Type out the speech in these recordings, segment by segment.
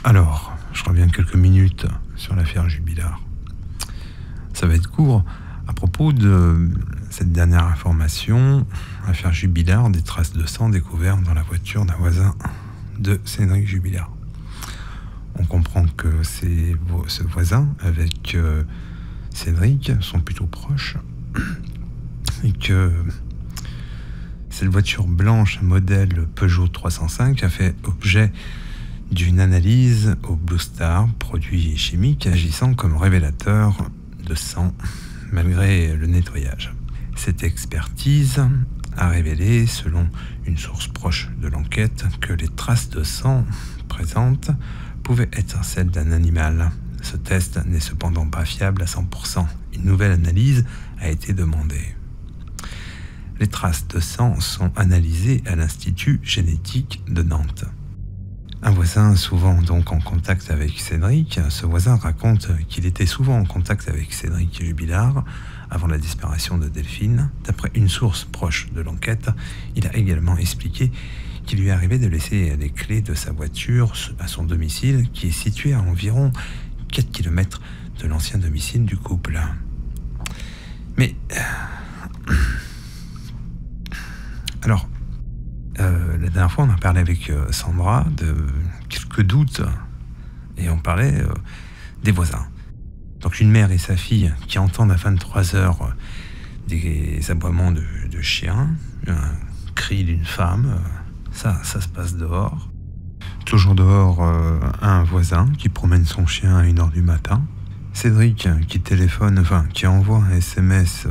Alors, je reviens quelques minutes sur l'affaire Jubilard. Ça va être court. À propos de cette dernière information, l'affaire Jubilard, des traces de sang découvertes dans la voiture d'un voisin de Cédric Jubilard. On comprend que ce voisin avec Cédric sont plutôt proches et que cette voiture blanche modèle Peugeot 305 a fait objet d'une analyse au Blue Star, produit chimique agissant comme révélateur de sang malgré le nettoyage. Cette expertise a révélé, selon une source proche de l'enquête, que les traces de sang présentes pouvaient être celles d'un animal. Ce test n'est cependant pas fiable à 100%. Une nouvelle analyse a été demandée. Les traces de sang sont analysées à l'Institut génétique de Nantes. Un voisin souvent donc en contact avec Cédric, ce voisin raconte qu'il était souvent en contact avec Cédric Jubilard avant la disparition de Delphine. D'après une source proche de l'enquête, il a également expliqué qu'il lui arrivait de laisser les clés de sa voiture à son domicile, qui est situé à environ 4 km de l'ancien domicile du couple. Mais alors, la dernière fois, on a parlé avec Sandra de quelques doutes et on parlait des voisins. Donc une mère et sa fille qui entendent à 23h des aboiements de chiens, un cri d'une femme, ça se passe dehors. Toujours dehors, un voisin qui promène son chien à 1h du matin. Cédric qui envoie un SMS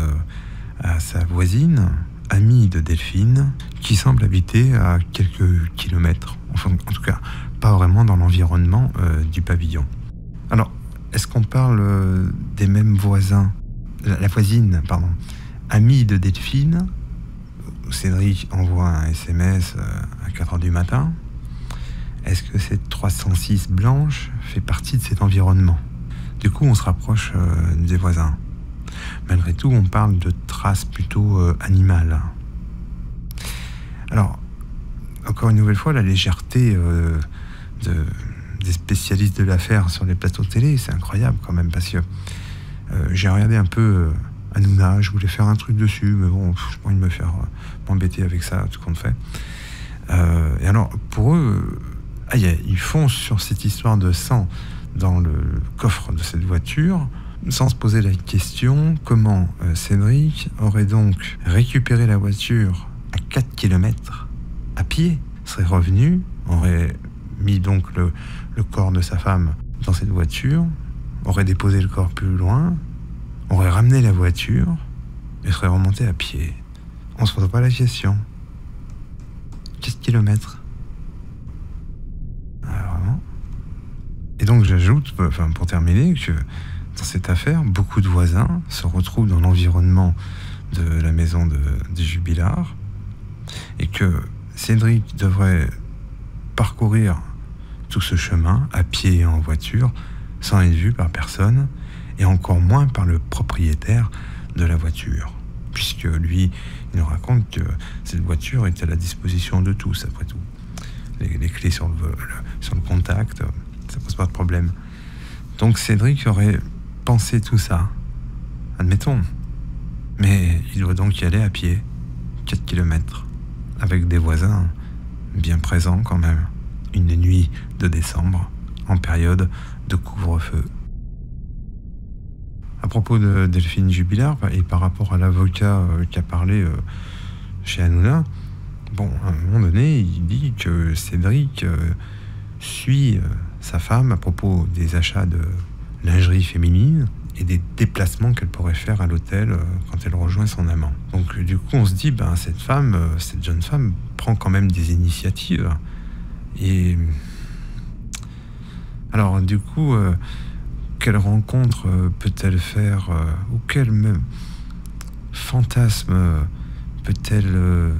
à sa voisine, amie de Delphine, qui semble habiter à quelques kilomètres. Enfin, en tout cas, pas vraiment dans l'environnement du pavillon. Alors, est-ce qu'on parle des mêmes voisins, la voisine, pardon, amie de Delphine? Cédric envoie un SMS à 4h du matin. Est-ce que cette 306 blanche fait partie de cet environnement? Du coup, on se rapproche des voisins. Malgré tout, on parle de traces plutôt animales. Alors, encore une nouvelle fois, la légèreté des spécialistes de l'affaire sur les plateaux de télé, c'est incroyable quand même, parce que j'ai regardé un peu Hanouna, je voulais faire un truc dessus, mais bon, j'ai pas envie de m'embêter avec ça, tout compte fait. Et alors, pour eux, ils foncent sur cette histoire de sang dans le coffre de cette voiture, sans se poser la question comment Cédric aurait donc récupéré la voiture à 4 km à pied, serait revenu, aurait mis donc le corps de sa femme dans cette voiture, aurait déposé le corps plus loin, aurait ramené la voiture et serait remonté à pied. On se pose pas la question. 4 km. Vraiment. Et donc j'ajoute, pour terminer, que dans cette affaire, beaucoup de voisins se retrouvent dans l'environnement de la maison des Jubilard et que Cédric devrait parcourir tout ce chemin à pied et en voiture sans être vu par personne et encore moins par le propriétaire de la voiture, puisque lui, il nous raconte que cette voiture est à la disposition de tous, après tout. Les clés sur le contact, ça pose pas de problème. Donc Cédric aurait pensé tout ça, admettons, mais il doit donc y aller à pied, 4 km, avec des voisins bien présents quand même, une nuit de décembre, en période de couvre-feu. À propos de Delphine Jubilard, et par rapport à l'avocat qui a parlé chez Hanouna, bon, à un moment donné, il dit que Cédric suit sa femme à propos des achats de lingerie féminine et des déplacements qu'elle pourrait faire à l'hôtel quand elle rejoint son amant. Donc du coup, on se dit, cette jeune femme prend quand même des initiatives. Et alors du coup, quelle rencontre peut-elle faire ou quel fantasme peut-elle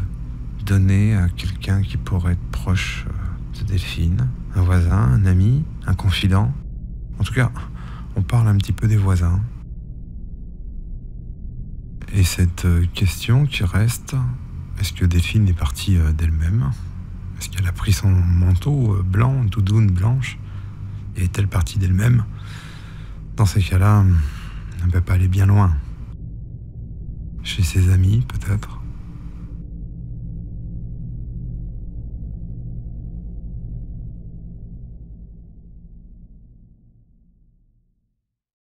donner à quelqu'un qui pourrait être proche de Delphine? Un voisin, un ami, un confident? En tout cas, on parle un petit peu des voisins. Et cette question qui reste, est-ce que Delphine est partie d'elle-même? Est-ce qu'elle a pris son manteau blanc, doudoune blanche, Et est-elle partie d'elle-même? Dans ces cas-là, elle ne va pas aller bien loin. Chez ses amis, peut-être.